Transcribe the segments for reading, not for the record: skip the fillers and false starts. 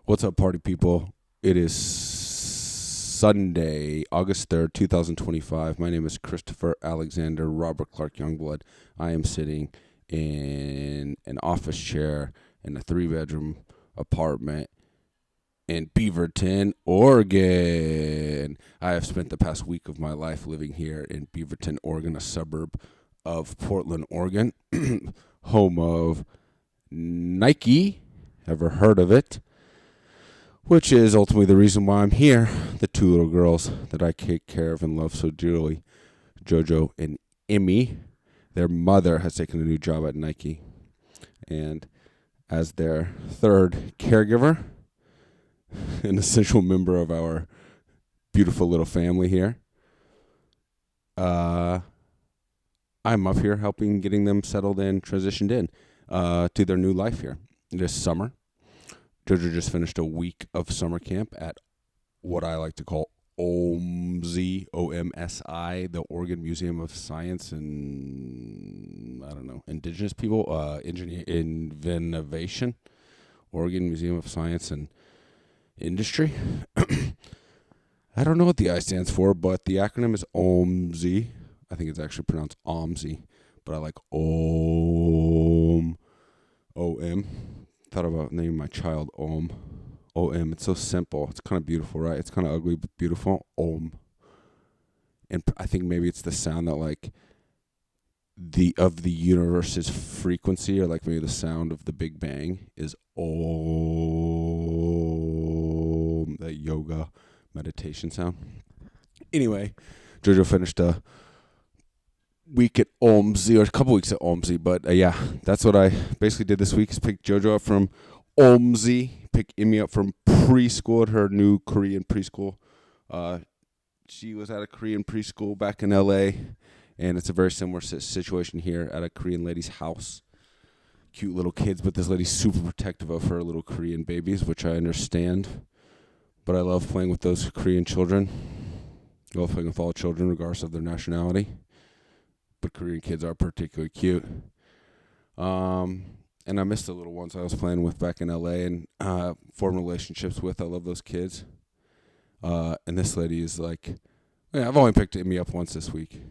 What's up, party people? It is Sunday, August 3rd, 2025. My name is Christopher Alexander Robert Clark-Youngblood. I am sitting in an office chair in a 3-bedroom apartment in Beaverton, Oregon. I have spent the past week of my life living here in Beaverton, Oregon, a suburb of Portland, Oregon, home of Nike. Ever heard of it? Which is ultimately the reason why I'm here. The two little girls that I take care of and love so dearly, Jojo and Emmy. Their mother has taken a new job at Nike. And as their third caregiver, an essential member of our beautiful little family here, I'm up here helping getting them settled in, transitioned in to their new life here this summer. Jojo just finished a week of summer camp at what I like to call OMSI, O-M-S-I, the Oregon Museum of Science and, Indigenous People, Innovation, Oregon Museum of Science and Industry. I don't know what the I stands for, but the acronym is OMSI. I think it's actually pronounced OMSI, but I like OM. Thought about naming my child Om. O-M. It's so simple. It's kind of beautiful, right? It's kind of ugly but beautiful. Om. And I think maybe it's the sound that like the universe's frequency, or like maybe the sound of the Big Bang is Om. That yoga meditation sound. Anyway, Jojo finished a week at OMSI, or a couple weeks at OMSI, but yeah, that's what I basically did this week, is pick Jojo up from OMSI, pick Emmy up from preschool at her new Korean preschool. She was at a Korean preschool back in LA, and it's a very similar situation here at a Korean lady's house. Cute little kids, but this lady's super protective of her little Korean babies, which I understand, but I love playing with those Korean children. I love playing with all children regardless of their nationality. But Korean kids are particularly cute. And I miss the little ones I was playing with back in LA and formed relationships with. I love those kids. And this lady is like, I've only picked Emmy up once this week,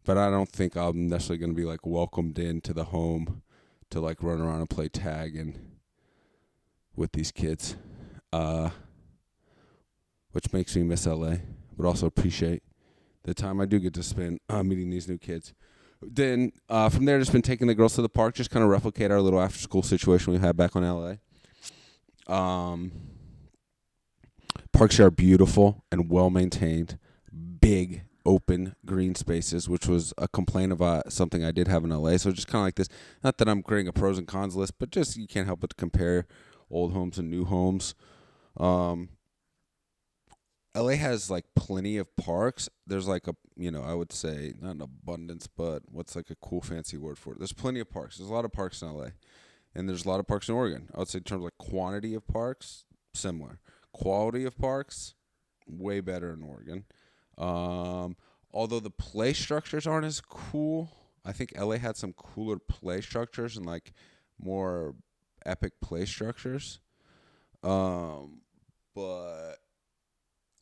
but I don't think I'm necessarily going to be like welcomed into the home to like run around and play tag and with these kids, which makes me miss LA, but also appreciate the time I do get to spend meeting these new kids. Then from there, just been taking the girls to the park, just kind of replicate our little after-school situation we had back on LA. Parks are beautiful and well-maintained, big, open green spaces, which was a complaint of something I did have in LA. So just kind of like this, not that I'm creating a pros and cons list, but just you can't help but compare old homes and new homes. LA has like plenty of parks. There's like I would say not an abundance, but what's like a cool fancy word for it? There's plenty of parks. There's a lot of parks in LA, and there's a lot of parks in Oregon. I would say in terms of like quantity of parks, similar. Quality of parks, way better in Oregon. Although the play structures aren't as cool. I think LA had some cooler play structures and like more epic play structures. But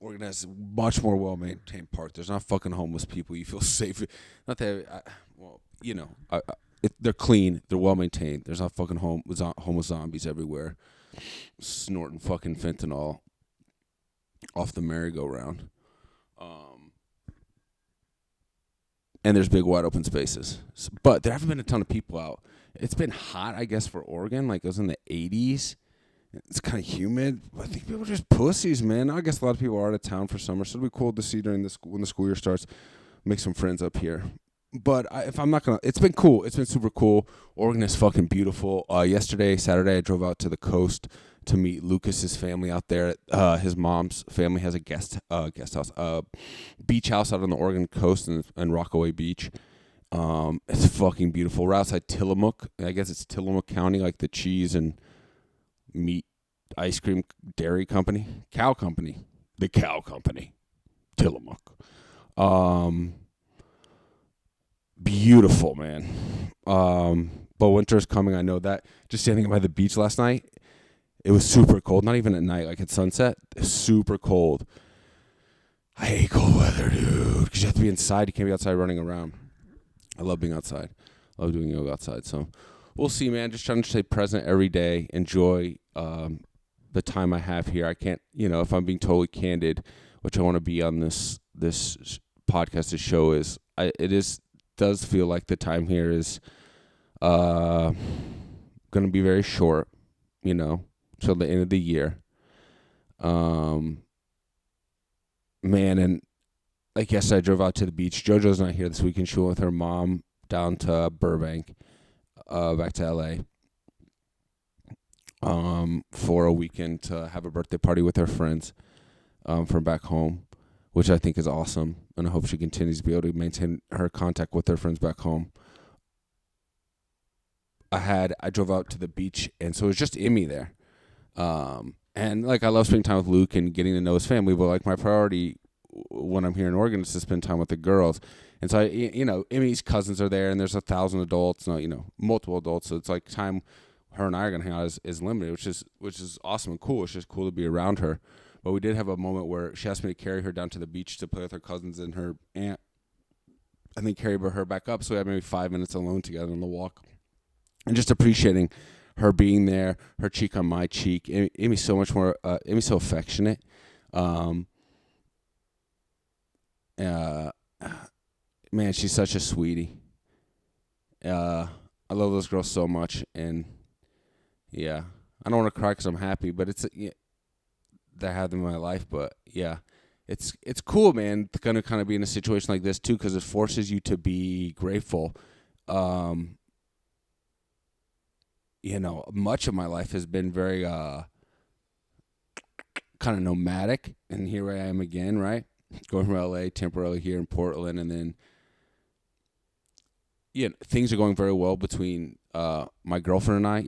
Oregon has much more well-maintained park. There's not fucking homeless people. You feel safe. Not that, they're clean. They're well-maintained. There's not fucking homeless zombies everywhere snorting fucking fentanyl off the merry-go-round. And there's big, wide-open spaces. But there haven't been a ton of people out. It's been hot, I guess, for Oregon. Like, it was in the 80s. It's kind of humid. I think people are just pussies, man. I guess a lot of people are out of town for summer, so it'll be cool to see when the school year starts. Make some friends up here. But it's been cool. It's been super cool. Oregon is fucking beautiful. Yesterday, Saturday, I drove out to the coast to meet Lucas's family out there. His mom's family has a guest house, beach house out on the Oregon coast in Rockaway Beach. It's fucking beautiful. We're outside Tillamook. I guess it's Tillamook County, like the cheese and meat, ice cream, dairy company, the cow company, Tillamook. Beautiful, man. But winter's coming, I know that. Just standing by the beach last night, It was super cold, not even at night, like at sunset. Super cold. I hate cold weather, dude, because you have to be inside. You can't be outside running around. I love being outside. I love doing yoga outside. So we'll see, man. Just trying to stay present every day. Enjoy the time I have here. I can't, if I'm being totally candid, which I want to be on this podcast, this show does feel like the time here is going to be very short, till the end of the year. Man, and like yesterday, I drove out to the beach. JoJo's not here this weekend. She went with her mom down to Burbank, back to LA, for a weekend to have a birthday party with her friends, from back home, which I think is awesome. And I hope she continues to be able to maintain her contact with her friends back home. I drove out to the beach, and so it was just Emmy there. And like, I love spending time with Luke and getting to know his family, but like, my priority when I'm here in Oregon is to spend time with the girls. And so Emmy's cousins are there, and there's 1,000 adults, multiple adults. So it's like time her and I are gonna hang out is limited, which is awesome and cool. It's just cool to be around her. But we did have a moment where she asked me to carry her down to the beach to play with her cousins and her aunt, and then carry her back up. So we had maybe 5 minutes alone together on the walk, and just appreciating her being there, her cheek on my cheek. Amy's so much more. Amy's so affectionate. Man, she's such a sweetie. I love those girls so much, and yeah, I don't want to cry because I'm happy, but that I have them in my life. But yeah, it's cool, man. To kind of be in a situation like this too, because it forces you to be grateful. Much of my life has been very kind of nomadic, and here I am again, right? Going from LA, temporarily here in Portland, and then things are going very well between my girlfriend and I,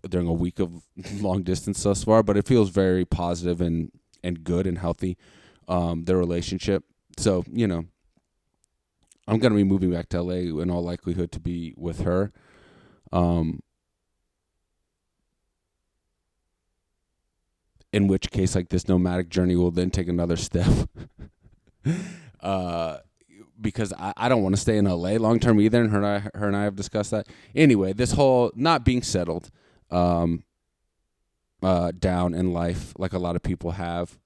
during a week of long distance thus far, but it feels very positive and good and healthy, their relationship. So, I'm going to be moving back to LA in all likelihood to be with her. In which case, like, this nomadic journey will then take another step. Because I don't want to stay in LA long term either, and her and I have discussed that. Anyway, this whole not being settled down in life, like a lot of people have,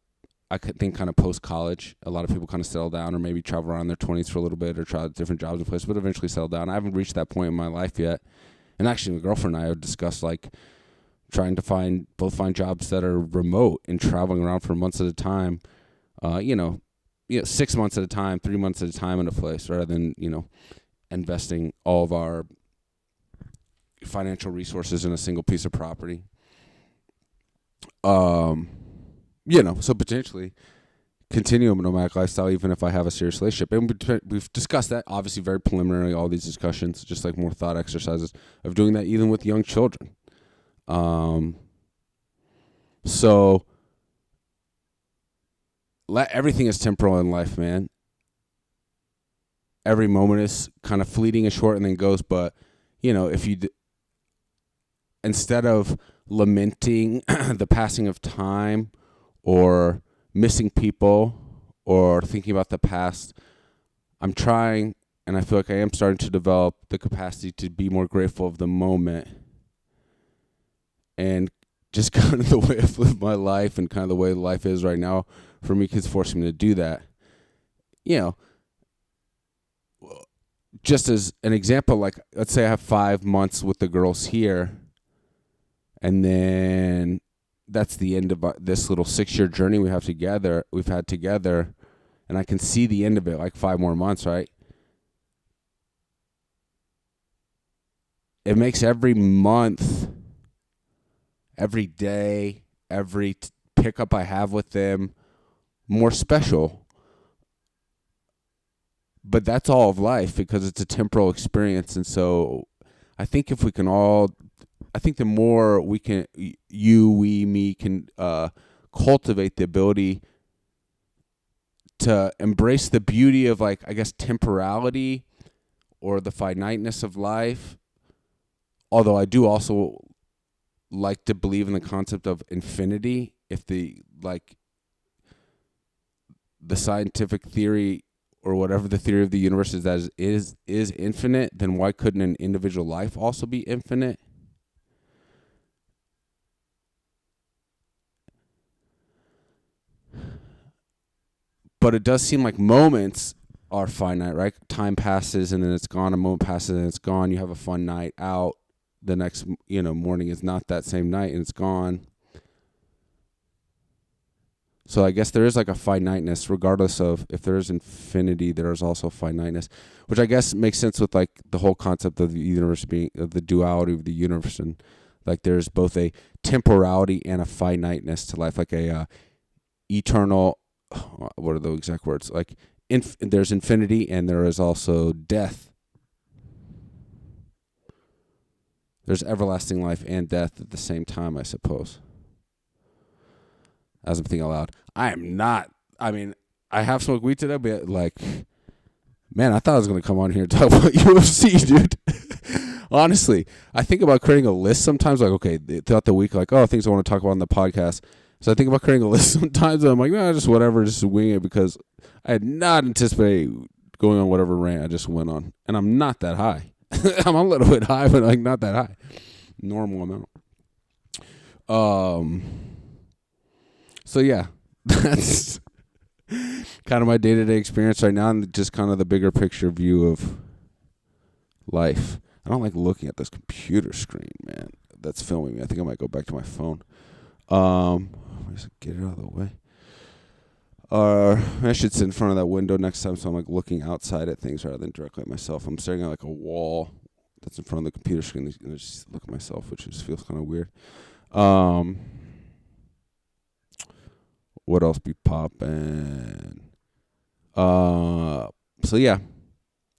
I could think kind of post college, a lot of people kind of settle down, or maybe travel around their 20s for a little bit, or try different jobs and places, but eventually settle down. I haven't reached that point in my life yet, and actually, my girlfriend and I have discussed like trying to find jobs that are remote and traveling around for months at a time. 6 months at a time, 3 months at a time in a place, rather than, investing all of our financial resources in a single piece of property. So potentially continue a nomadic lifestyle, even if I have a serious relationship. And we've discussed that, obviously, very preliminary, all these discussions, just like more thought exercises of doing that even with young children. So everything is temporal in life, man. Every moment is kind of fleeting and short and then goes. But, if you, instead of lamenting the passing of time or missing people or thinking about the past, I'm trying, and I feel like I am starting to develop the capacity to be more grateful of the moment. And just kind of the way I've lived my life and kind of the way life is right now for me, kids forcing me to do that. Just as an example, like, let's say I have 5 months with the girls here, and then that's the end of this little 6-year journey we've had together, and I can see the end of it, like 5 more months, right? It makes every month, every day, every pickup I have with them more special. But that's all of life, because it's a temporal experience. And so I think if we can all, the more we can, me can cultivate the ability to embrace the beauty of, like, I guess, temporality or the finiteness of life. Although I do also like to believe in the concept of infinity. If the scientific theory or whatever the theory of the universe is infinite, then why couldn't an individual life also be infinite? But it does seem like moments are finite, right? Time passes and then it's gone. A moment passes and it's gone. You have a fun night out. The next, morning is not that same night and it's gone. So I guess there is like a finiteness, regardless of if there is infinity, there is also finiteness, which I guess makes sense with like the whole concept of the universe being of the duality of the universe, and like there's both a temporality and a finiteness to life, like a eternal. What are the exact words? Like there's infinity and there is also death. There's everlasting life and death at the same time, I suppose. As I'm thinking aloud, I have smoked weed today, but man, I thought I was going to come on here and talk about UFC, dude. Honestly, I think about creating a list sometimes, like, okay, throughout the week, like, things I want to talk about on the podcast. So I think about creating a list sometimes, and I'm like, no, just whatever, just wing it, because I had not anticipated going on whatever rant I just went on. And I'm not that high. I'm a little bit high, but like not that high. Normal amount. So yeah, that's kind of my day-to-day experience right now, and just kind of the bigger picture view of life. I don't like looking at this computer screen, man. That's filming me. I think I might go back to my phone. Just get it out of the way. I should sit in front of that window next time, so I'm like looking outside at things rather than directly at myself. I'm staring at like a wall that's in front of the computer screen, and I just look at myself, which just feels kind of weird. What else be poppin'? So yeah,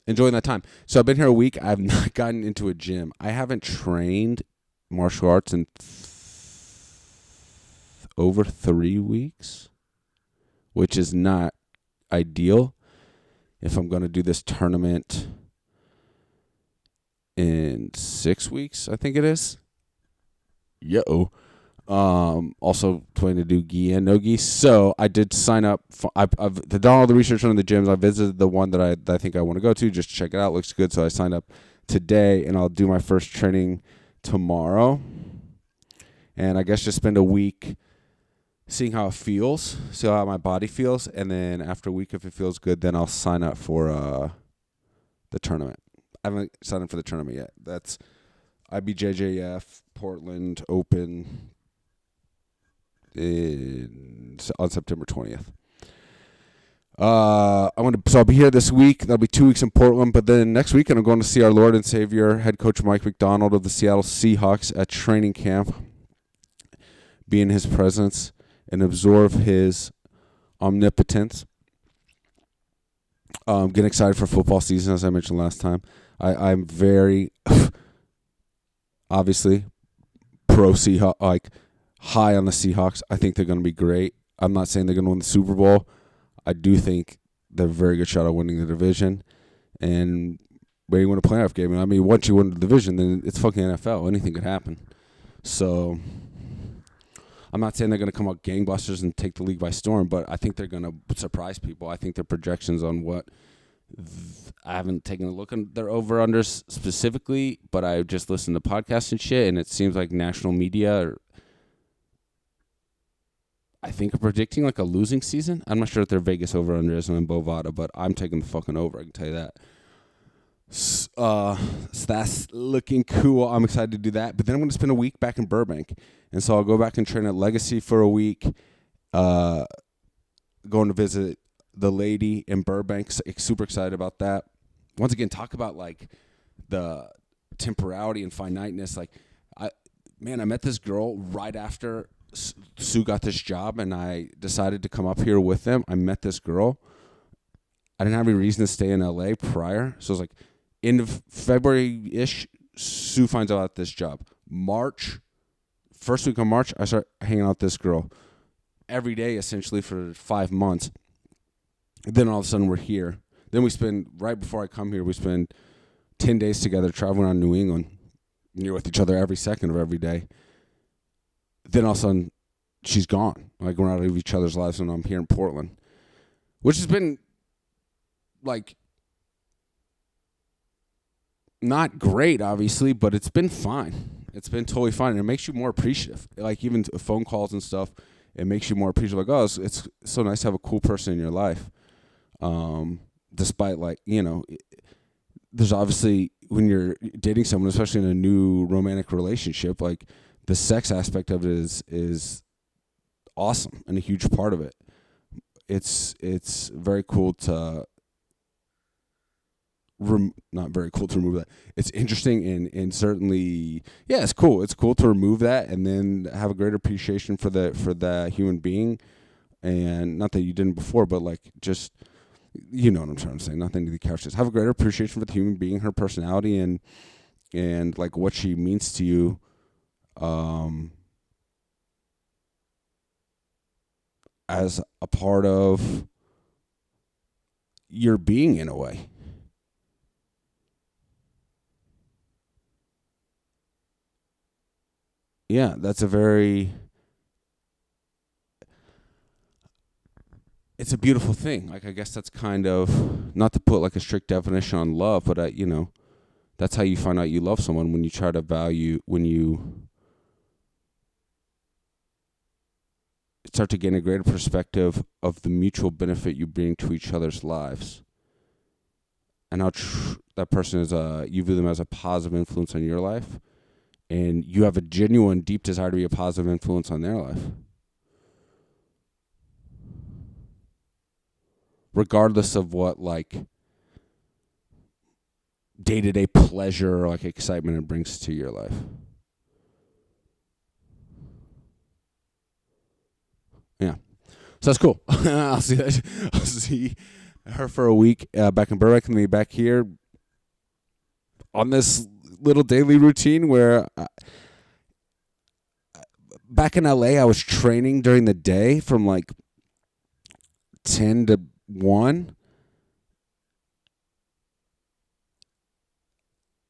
enjoying that time. So I've been here a week. I've not gotten into a gym. I haven't trained martial arts in over 3 weeks, which is not ideal if I'm going to do this tournament in 6 weeks, I think it is. Yo. Also planning to do gi and no gi. So I did sign up. I've done all the research on the gyms. I visited the one that I think I want to go to just to check it out. Looks good. So I signed up today, and I'll do my first training tomorrow. And I guess just spend a week seeing how it feels, see how my body feels, and then after a week, if it feels good, then I'll sign up for the tournament. I haven't signed up for the tournament yet. That's IBJJF Portland Open on September 20th. So I'll be here this week. That'll be 2 weeks in Portland, but then next weekend I'm going to see our Lord and Savior, head coach Mike McDonald of the Seattle Seahawks at training camp, be in his presence and absorb his omnipotence. Getting excited for football season, as I mentioned last time. I'm very, obviously, pro Seahawks, like high on the Seahawks. I think they're going to be great. I'm not saying they're going to win the Super Bowl. I do think they're a very good shot at winning the division and maybe win a playoff game. And I mean, once you win the division, then it's fucking NFL. Anything could happen. So I'm not saying they're going to come out gangbusters and take the league by storm, but I think they're going to surprise people. I think their projections on what I haven't taken a look at their over-unders specifically, but I just listened to podcasts and shit, and it seems like national media I think are predicting like a losing season. I'm not sure if their Vegas over-under is in Bovada, but I'm taking the fucking over. I can tell you that. So that's looking cool. I'm excited to do that. But then I'm going to spend a week back in Burbank. And so I'll go back and train at Legacy for a week. Going to visit the lady in Burbank. Super excited about that. Once again, talk about like the temporality and finiteness. Like, I met this girl right after Sue got this job, and I decided to come up here with them. I met this girl. I didn't have any reason to stay in LA prior. So it was like end of February-ish, Sue finds out about this job. First week of March, I start hanging out with this girl every day, essentially, for 5 months. And then all of a sudden, we're here. Then right before I come here, we spend 10 days together traveling around New England. And you're with each other every second of every day. then all of a sudden she's gone. Like, we're out of each other's lives, and I'm here in Portland, which has been like not great, obviously, but it's been fine. It's been totally fine, and it makes you more appreciative. Like, even phone calls and stuff, it makes you more appreciative. Like, oh, it's so nice to have a cool person in your life. Despite, like, there's obviously, when you're dating someone, especially in a new romantic relationship, like, the sex aspect of it is awesome and a huge part of it. It's very cool to not very cool to remove that. It's interesting and certainly, yeah, it's cool. It's cool to remove that and then have a greater appreciation for the human being, and not that you didn't before, but like, just, you know what I'm trying to say. Nothing to the couch. Just have a greater appreciation for the human being, her personality, and like what she means to you. As a part of your being, in a way. Yeah, that's it's a beautiful thing. Like, I guess that's kind of, not to put like a strict definition on love, but that's how you find out you love someone, when you try to when you start to gain a greater perspective of the mutual benefit you bring to each other's lives, and how that person is you view them as a positive influence on your life, and you have a genuine, deep desire to be a positive influence on their life, regardless of what, like, day-to-day pleasure or like excitement it brings to your life. Yeah, so that's cool. I'll see her for a week back in Burbank, and me back here on this little daily routine where back in LA I was training during the day from like 10 to 1,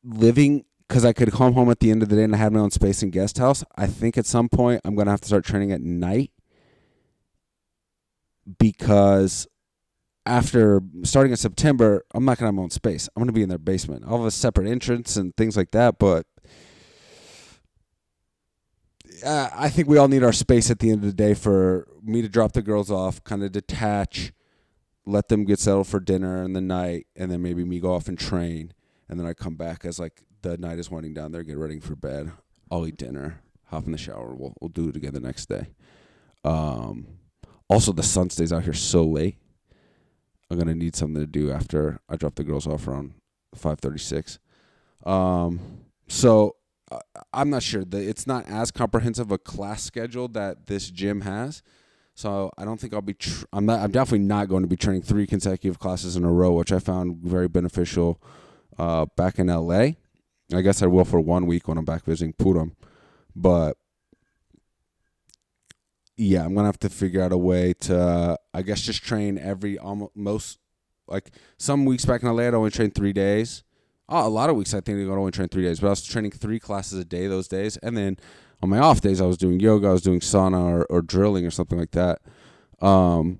living, because I could come home at the end of the day and I had my own space and guest house. I think at some point I'm going to have to start training at night, because after starting in September, I'm not going to have my own space. I'm going to be in their basement. I'll have a separate entrance and things like that, but I think we all need our space at the end of the day, for me to drop the girls off, kind of detach, let them get settled for dinner in the night, and then maybe me go off and train, and then I come back as like the night is winding down there, get ready for bed. I'll eat dinner, hop in the shower. We'll do it again the next day. Also, the sun stays out here so late. I'm gonna need something to do after I drop the girls off around 5:36. So I'm not sure. It's not as comprehensive a class schedule that this gym has. So I don't think I'll be. I'm definitely not going to be training 3 consecutive classes in a row, which I found very beneficial back in LA. I guess I will for 1 week when I'm back visiting Puram, but yeah, I'm gonna have to figure out a way to, I guess, just train most, like, some weeks back in LA I'd only train 3 days. A lot of weeks I think I'd only train 3 days, but I was training 3 classes a day those days, and then on my off days I was doing yoga, I was doing sauna or drilling or something like that. I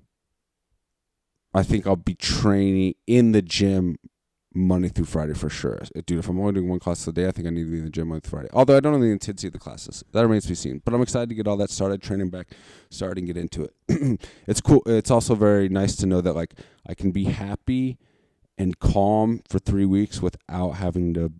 think I'll be training in the gym Monday through Friday for sure. Dude, if I'm only doing 1 class a day, I think I need to be in the gym Monday through Friday. Although I don't know the intensity of the classes. That remains to be seen. But I'm excited to get all that started, training back, starting to get into it. It's cool. It's also very nice to know that, like, I can be happy and calm for 3 weeks without having to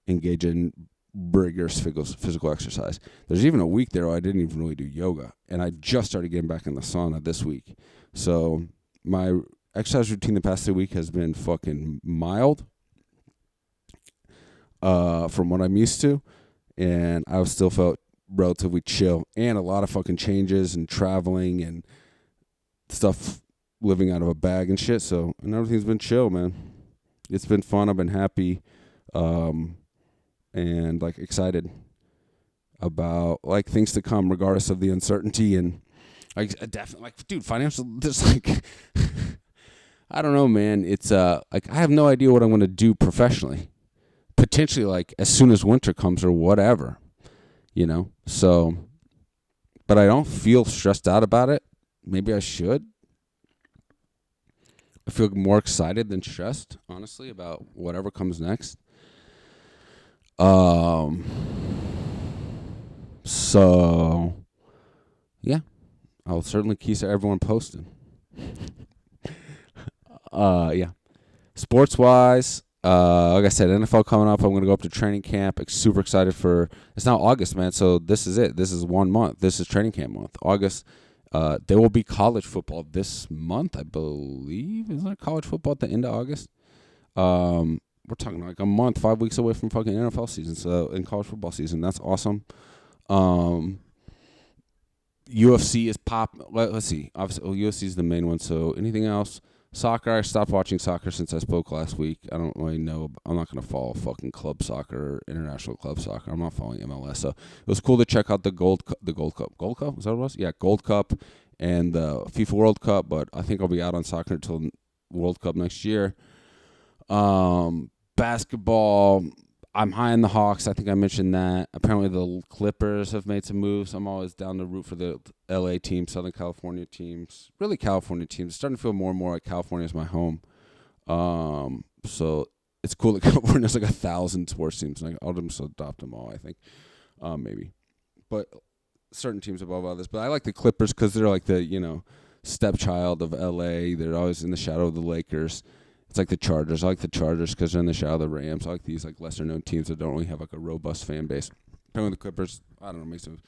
engage in rigorous physical exercise. There's even a week there where I didn't even really do yoga, and I just started getting back in the sauna this week. So my exercise routine the past 3 weeks has been fucking mild from what I'm used to, and I still felt relatively chill, and a lot of fucking changes and traveling and stuff, living out of a bag and shit. So, and everything's been chill, man. It's been fun. I've been happy, and like excited about like things to come, regardless of the uncertainty. And like, definitely, like, dude, financial, just like, I don't know, man. It's like, I have no idea what I'm going to do professionally. Potentially, like, as soon as winter comes or whatever, So but I don't feel stressed out about it. Maybe I should. I feel more excited than stressed, honestly, about whatever comes next. So, yeah, I'll certainly keep everyone posted. Yeah. Sports-wise, like I said, NFL coming up. I'm going to go up to training camp. Super excited for... It's now August, man, so this is it. This is 1 month. This is training camp month. August. There will be college football this month, I believe. Isn't there college football at the end of August? We're talking like a month, 5 weeks away from fucking NFL season, so in college football season. That's awesome. UFC is pop. Let's see. Obviously, UFC is the main one. So anything else? Soccer. I stopped watching soccer since I spoke last week. I don't really know. I'm not gonna follow fucking club soccer, international club soccer. I'm not following MLS. So it was cool to check out the Gold Cup. Gold Cup. Was that what it was? Yeah, Gold Cup and the FIFA World Cup. But I think I'll be out on soccer until World Cup next year. Basketball. I'm high on the Hawks. I think I mentioned that. Apparently the Clippers have made some moves. I'm always down to root for the LA team, Southern California teams. Really California teams. It's starting to feel more and more like California is my home. So it's cool that California's like 1,000 sports teams. Like I'll just adopt them all, I think. Maybe. But certain teams above others. But I like the Clippers because they're like the, stepchild of LA. They're always in the shadow of the Lakers. It's like the Chargers. I like the Chargers because they're in the shadow of the Rams. I like these like lesser known teams that don't really have like a robust fan base. Playing with the Clippers, I don't know, makes them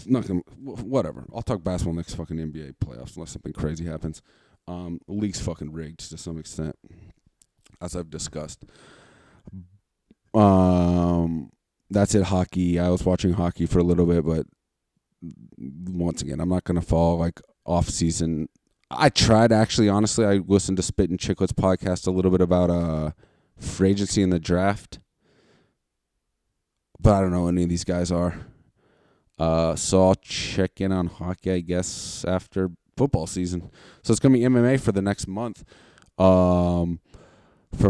not gonna whatever. I'll talk basketball next fucking NBA playoffs unless something crazy happens. The league's fucking rigged to some extent, as I've discussed. That's it. Hockey. I was watching hockey for a little bit, but once again, I'm not gonna follow like off season. I tried, actually, honestly. I listened to Spit and Chicklets podcast a little bit about free agency in the draft. But I don't know who any of these guys are. So I'll check in on hockey, I guess, after football season. So it's going to be MMA for the next month. For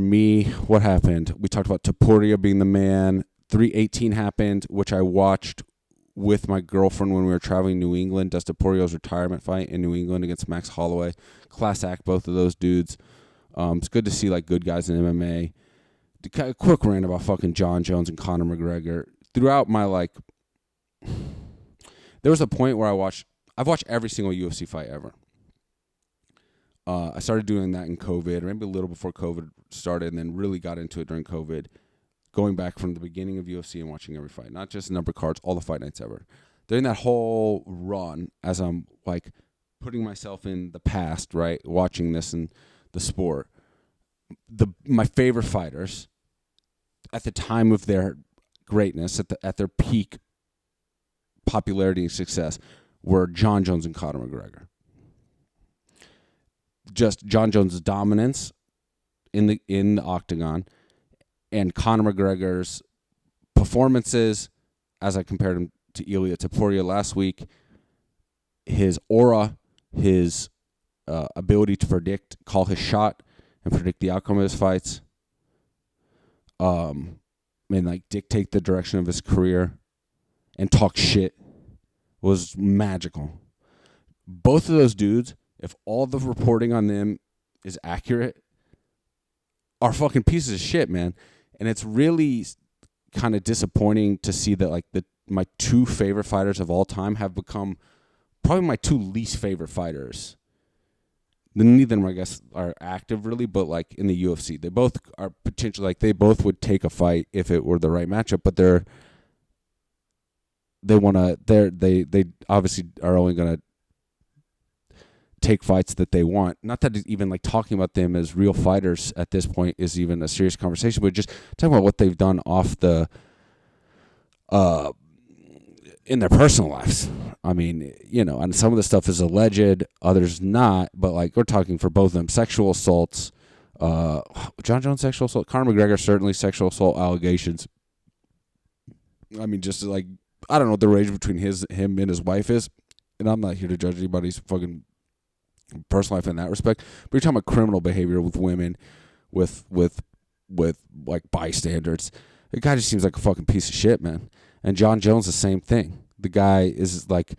me, what happened? We talked about Topuria being the man. 318 happened, which I watched with my girlfriend when we were traveling New England. Dustin Poirier's retirement fight in New England against Max Holloway. Class act, both of those dudes. It's good to see like good guys in MMA. A quick rant about fucking John Jones and Conor McGregor. Throughout my there was a point where I've watched every single UFC fight ever. I started doing that in COVID, or maybe a little before COVID started, and then really got into it during COVID. Going back from the beginning of UFC and watching every fight, not just number cards, all the fight nights ever. During that whole run, as I'm like putting myself in the past, right, watching this and the sport, my favorite fighters at the time of their greatness, at their peak popularity and success, were John Jones and Conor McGregor. Just John Jones' dominance in the octagon, and Conor McGregor's performances, as I compared him to Ilia Topuria last week, his aura, his ability to call his shot, and predict the outcome of his fights, and like dictate the direction of his career, and talk shit, was magical. Both of those dudes, if all the reporting on them is accurate, are fucking pieces of shit, man. And it's really kind of disappointing to see that like my two favorite fighters of all time have become probably my two least favorite fighters. Neither of them, I guess, are active really, but like in the UFC, they both are potentially like they both would take a fight if it were the right matchup, but they obviously are only gonna take fights that they want. Not that even like talking about them as real fighters at this point is even a serious conversation, but just talking about what they've done off the in their personal lives. I mean, and some of the stuff is alleged, others not, but like we're talking for both of them, sexual assaults, John Jones sexual assault, Conor McGregor certainly sexual assault allegations. I mean, just like I don't know what the range between him and his wife is, and I'm not here to judge anybody's fucking personal life in that respect, but you're talking about criminal behavior with women, with like bystanders. The guy just seems like a fucking piece of shit, man. And John Jones, the same thing. The guy is like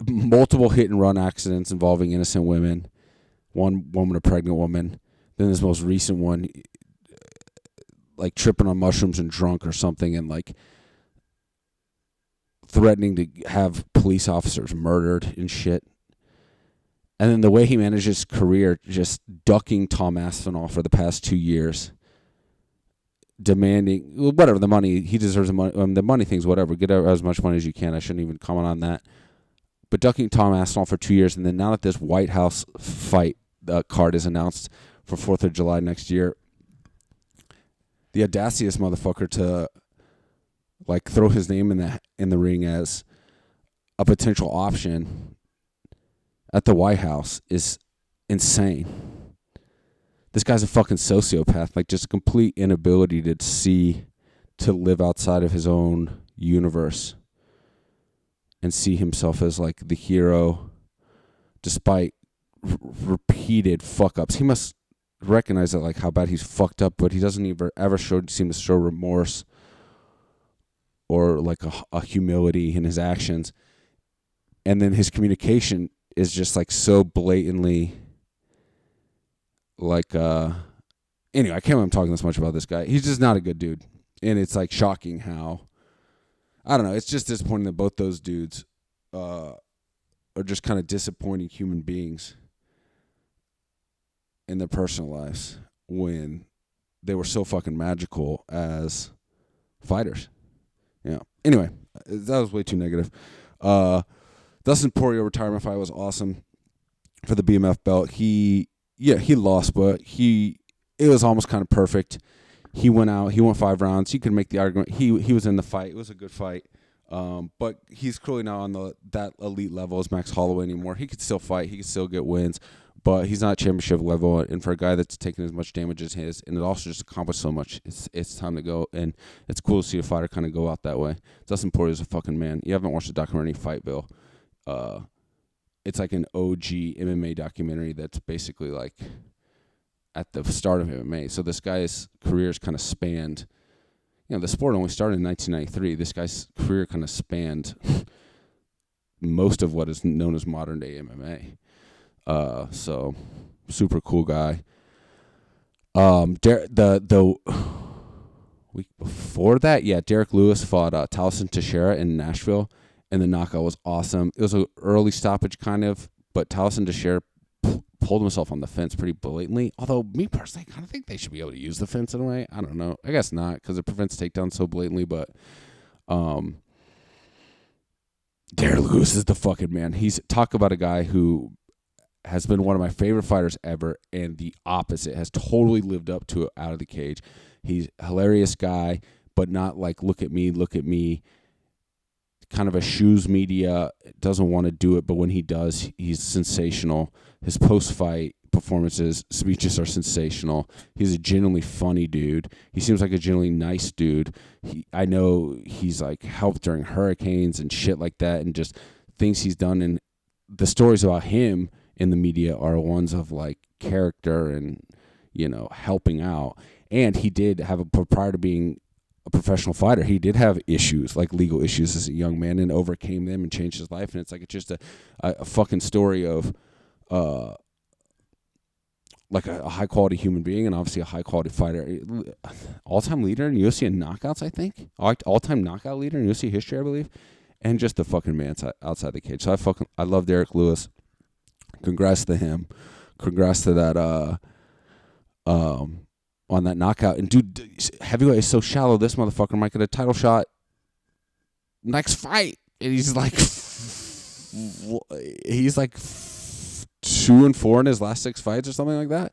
multiple hit and run accidents involving innocent women. One woman, a pregnant woman. Then this most recent one, like tripping on mushrooms and drunk or something, and like threatening to have police officers murdered and shit. And then the way he managed his career, just ducking Tom Aspinall for the past 2 years, demanding whatever the money he deserves, the money things, whatever. Get as much money as you can. I shouldn't even comment on that. But ducking Tom Aspinall for 2 years, and then now that this White House fight card is announced for 4th of July next year, the audacious motherfucker to like throw his name in the ring as a potential option at the White House is insane. This guy's a fucking sociopath, like just a complete inability to live outside of his own universe and see himself as like the hero despite repeated fuck ups. He must recognize that, like how bad he's fucked up, but he doesn't ever seem to show remorse or like a humility in his actions. And then his communication is just like so blatantly like anyway, I can't believe I'm talking this much about this guy. He's just not a good dude. And it's like shocking how, I don't know, it's just disappointing that both those dudes are just kind of disappointing human beings in their personal lives when they were so fucking magical as fighters. Yeah. Anyway, that was way too negative. Dustin Poirier retirement fight was awesome for the BMF belt. He lost, but it was almost kind of perfect. He went out. He won 5 rounds. You could make the argument he was in the fight. It was a good fight. But he's clearly not on that elite level as Max Holloway anymore. He could still fight. He could still get wins, but he's not championship level. And for a guy that's taken as much damage as his, and it also just accomplished so much, it's time to go. And it's cool to see a fighter kind of go out that way. Dustin Poirier's a fucking man. You haven't watched the documentary Fightville? It's like an OG MMA documentary that's basically like at the start of MMA. So this guy's career's kind of spanned. You know, the sport only started in 1993. This guy's career kind of spanned most of what is known as modern day MMA. So super cool guy. The week before that, Derek Lewis fought Taliesin Teixeira in Nashville, and the knockout was awesome. It was an early stoppage kind of, but Taliesin Teixeira pulled himself on the fence pretty blatantly. Although, me personally, I kind of think they should be able to use the fence in a way. I don't know. I guess not, because it prevents takedowns so blatantly, but Derek Lewis is the fucking man. Talk about a guy who has been one of my favorite fighters ever, and the opposite, has totally lived up to it out of the cage. He's a hilarious guy, but not like, look at me, kind of a shoes media, doesn't want to do it, but when he does, he's sensational. His post-fight performances, speeches are sensational. He's a genuinely funny dude. He seems like a genuinely nice dude. I know he's like helped during hurricanes and shit like that, and just things he's done, and the stories about him in the media are ones of like character and, you know, helping out. And he did have prior to being a professional fighter, he did have issues, like legal issues as a young man, and overcame them and changed his life. And it's like, it's just a fucking story of like a high quality human being, and obviously a high quality fighter. All-time leader in UFC in knockouts, I think. All-time knockout leader in UFC history, I believe. And just the fucking man outside the cage. So I love Derek Lewis. Congrats to him. Congrats to that on that knockout. And dude, heavyweight is so shallow. This motherfucker might get a title shot next fight. And he's like 2-4 in his last 6 fights or something like that.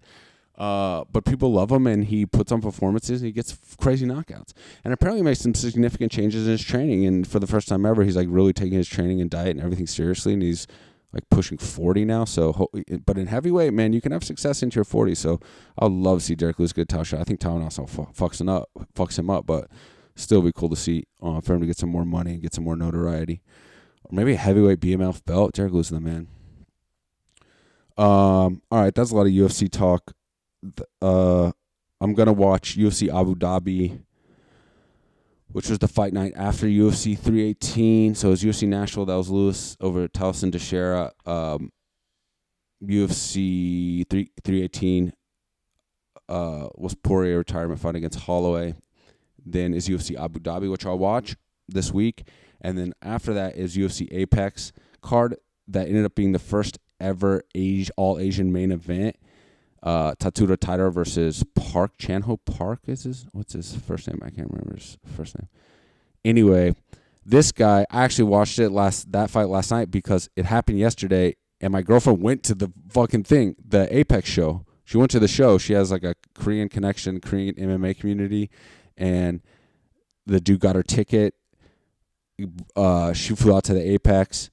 But people love him, and he puts on performances, and he gets crazy knockouts. And apparently makes some significant changes in his training. And for the first time ever, he's like really taking his training and diet and everything seriously. And he's like pushing 40 now. So, but in heavyweight, man, you can have success into your 40s. So I'd love to see Derek Lewis get a title shot. I think Tyron also fucks him up, but still be cool to see for him to get some more money and get some more notoriety. Or maybe a heavyweight BMF belt. Derek Lewis is the man. All right, that's a lot of UFC talk. I'm gonna watch UFC Abu Dhabi which was the fight night after UFC 318. So it was UFC Nashville. That was Lewis over Taliesin Teixeira. UFC 318 was Poirier retirement fight against Holloway. Then is UFC Abu Dhabi, which I'll watch this week. And then after that is UFC Apex card that ended up being the first ever all-Asian main event. Tatsuro Taira versus Park Chan-ho Park what's his first name? I can't remember his first name. Anyway, this guy, I actually watched that fight last night because it happened yesterday, and my girlfriend went to the fucking thing, the Apex show. She went to the show. She has like a Korean connection, Korean MMA community, and the dude got her ticket. She flew out to the Apex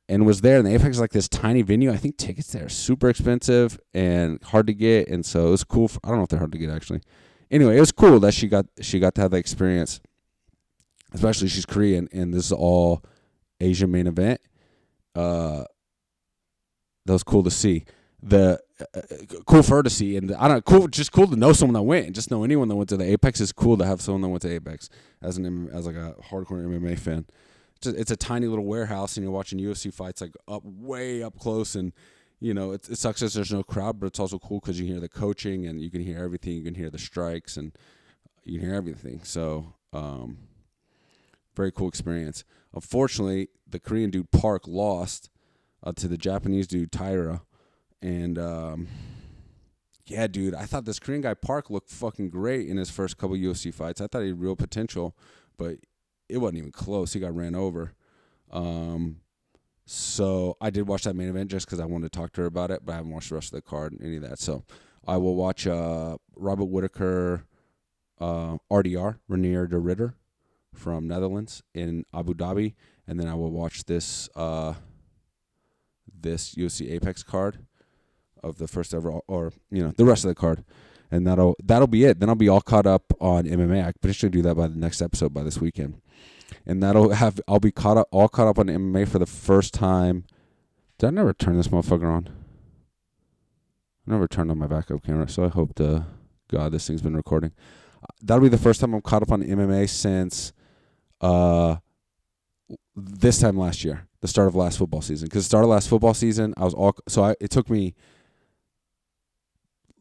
and was there. And the Apex is like this tiny venue. I think tickets there are super expensive and hard to get. And so it was cool. I don't know if they're hard to get actually. Anyway, it was cool that she got to have the experience. Especially she's Korean, and this is all Asian main event. That was cool to see. Cool for her to see, and just cool to know someone that went, and just know anyone that went to the Apex is cool to have someone that went to Apex as like a hardcore MMA fan. It's a tiny little warehouse, and you're watching UFC fights like way up close, and it sucks that there's no crowd, but it's also cool because you hear the coaching and you can hear everything. You can hear the strikes and you can hear everything. So very cool experience. Unfortunately, the Korean dude Park lost to the Japanese dude Taira. And, yeah, dude, I thought this Korean guy Park looked fucking great in his first couple UFC fights. I thought he had real potential, but it wasn't even close. He got ran over. So I did watch that main event just because I wanted to talk to her about it, but I haven't watched the rest of the card and any of that. So I will watch Robert Whittaker, RDR, Renier de Ridder from Netherlands in Abu Dhabi, and then I will watch this UFC Apex card of the first ever, or the rest of the card, and that'll be it. Then I'll be all caught up on MMA. I could potentially do that by the next episode by this weekend, and I'll be all caught up on MMA for the first time. Did I never turn this motherfucker on? I never turned on my backup camera, so I hope to God this thing's been recording. That'll be the first time I'm caught up on MMA since this time last year, the start of last football season. Because the start of last football season, it took me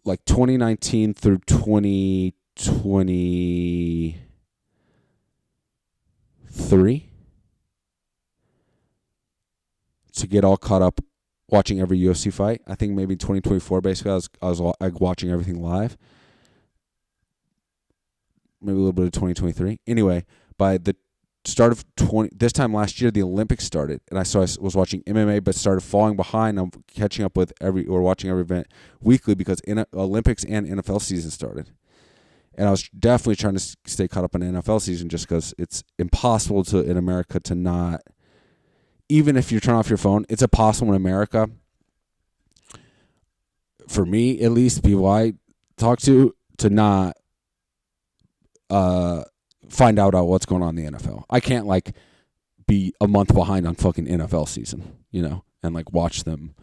like 2019 through 2023 to get all caught up watching every UFC fight. I think maybe 2024 basically I was like watching everything live. Maybe a little bit of 2023. Anyway, by the start of this time last year, the Olympics started, and I was watching MMA, but started falling behind. I'm catching up with watching every event weekly because Olympics and NFL season started, and I was definitely trying to stay caught up on the NFL season just because it's impossible in America to not, even if you turn off your phone, it's impossible in America. For me, at least, people I talk to not find out what's going on in the NFL. I can't be a month behind on fucking NFL season, and watch them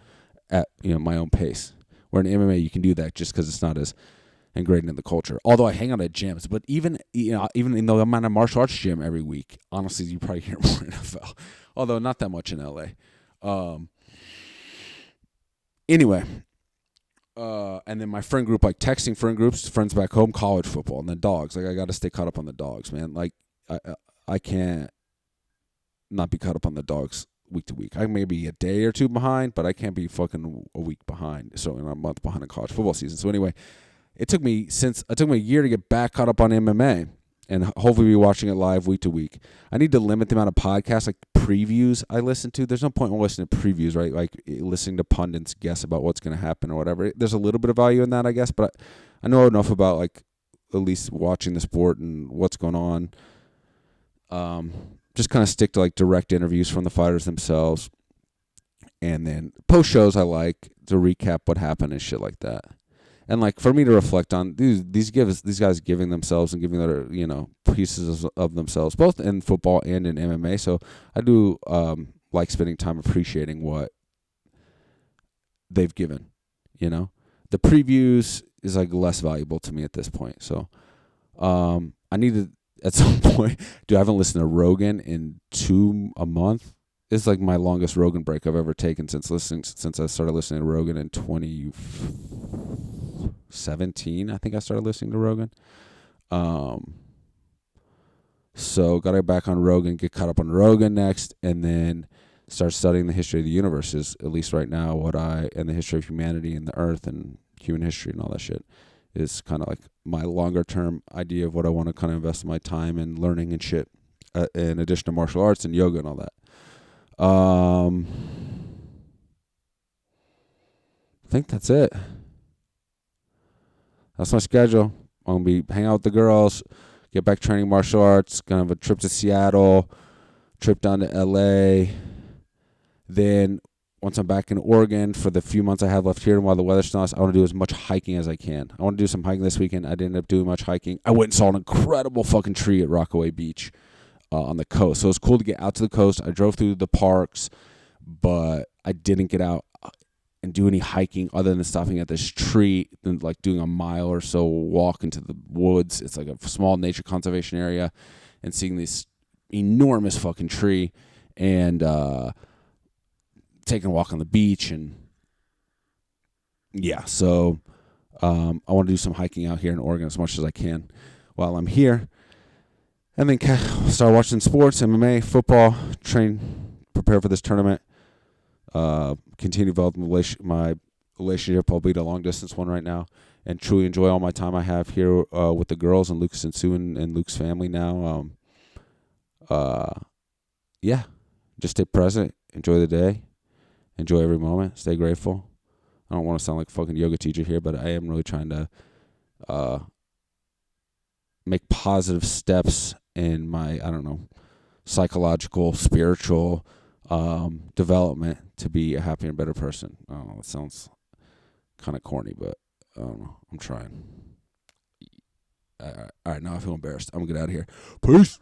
at my own pace. Where in MMA you can do that just because it's not as ingrained in the culture. Although I hang out at gyms, but even in though I'm at a martial arts gym every week, honestly you probably hear more NFL. Although not that much in LA. Anyway. And then my friend group, texting friend groups, friends back home, college football, and then dogs. I got to stay caught up on the dogs, man. I can't not be caught up on the dogs week to week. I may be a day or two behind, but I can't be fucking a week behind. So in a month behind in college football season. So anyway, it took me a year to get back caught up on MMA, and hopefully be watching it live week to week. I need to limit the amount of podcasts, previews I listen to. There's no point in listening to previews, right? Listening to pundits guess about what's going to happen or whatever. There's a little bit of value in that, I guess, but I know enough about at least watching the sport and what's going on. Just kind of stick to direct interviews from the fighters themselves, and then post shows I like to recap what happened and shit like that. And for me to reflect on these guys giving themselves and giving their pieces of themselves, both in football and in MMA. So I do like spending time appreciating what they've given. The previews is less valuable to me at this point. So I need to at some point, dude, I haven't listened to Rogan in a month. It's like my longest Rogan break I've ever taken since I started listening to Rogan in 2017. I think I started listening to Rogan. So got to get back on Rogan, get caught up on Rogan next, and then start studying the history of the universe. Is at least right now and the history of humanity and the Earth and human history and all that shit is kind of like my longer term idea of what I want to kind of invest my time in learning and shit, in addition to martial arts and yoga and all that. I think that's it. That's my schedule. I'm going to be hanging out with the girls, get back training martial arts, gonna have a trip to Seattle, trip down to LA. Then once I'm back in Oregon for the few months I have left here and while the weather's nice, I want to do as much hiking as I can. I want to do some hiking this weekend. I didn't end up doing much hiking. I went and saw an incredible fucking tree at Rockaway Beach on the coast. So it was cool to get out to the coast. I drove through the parks, but I didn't get out and do any hiking other than stopping at this tree and like doing a mile or so walk into the woods. It's like a small nature conservation area, and seeing this enormous fucking tree and taking a walk on the beach. And yeah, so I want to do some hiking out here in Oregon as much as I can while I'm here, and then start watching sports, MMA, football, prepare for this tournament. Continue developing my relationship, albeit a long distance one right now, and truly enjoy all my time I have here with the girls and Lucas and Sue and Luke's family now. Yeah, just stay present, enjoy the day, enjoy every moment, stay grateful. I don't want to sound like a fucking yoga teacher here, but I am really trying to make positive steps in my, psychological, spiritual development to be a happier and better person. I don't know, it sounds kind of corny, but I don't know. I'm trying. All right, now I feel embarrassed. I'm going to get out of here. Peace.